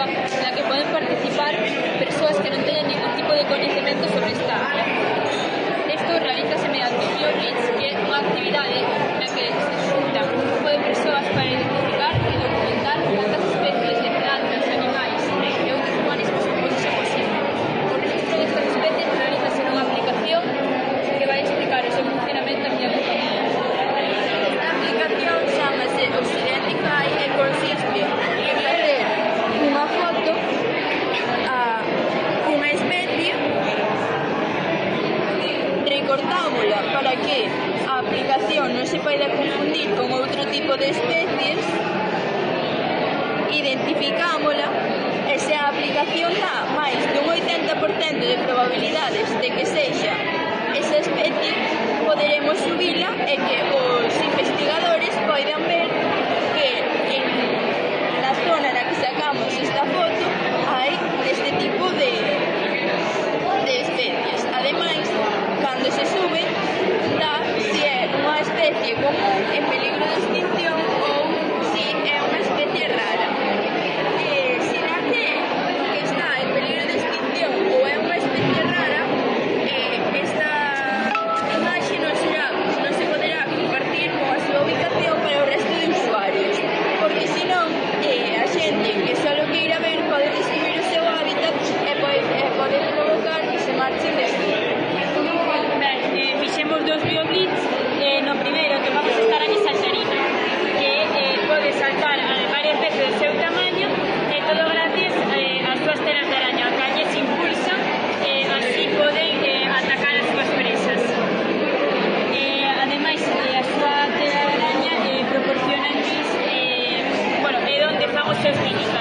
científica na que poden participar persoas que non teñen ningún tipo de coñecemento sobre esta área. Isto realízase mediante o GeoBlitz, que é unha actividade na que se xuntan un grupo de persoas para identificar e documentar cantas especies de plantas, animais e outros organismos pode ser posible. O registro destas especies realízase nunha aplicación que vai explicar o seu funcionamento aquí a continuación. Esta aplicación chamase Oceaniify e consiste en facer unha foto a unha especie, recortámola para que a aplicación non se poida confundir con outro tipo de especies, identificámola e se a aplicación dá máis dun 80% de probabilidades de que sexa esa especie, poderemos subila e que os investigadores poidan ver que en na zona na que sacamos esta foto hai este tipo de especies. Ademais, cando se sube, dá se é unha especie común en peligro de extinción ou se é unha especie rara. Se dá que está en peligro de extinción ou é unha especie rara, esta imaxe non se poderá compartir con a súa ubicación para o resto de usuarios, porque senón a xente que só lo queira ver pode destruir o seu hábitat e pode provocar que se marchen de aquí. Fixemos dos GeoBlitz. No primeiro topamos esta araña saltarina, que pode saltar varias veces do seu tamaño, todo gracias ás súas telas de araña, que lles impulsan, así poden atacar as súas presas. Ademais, a súa tela de araña proporciona é onde fan os seus niños.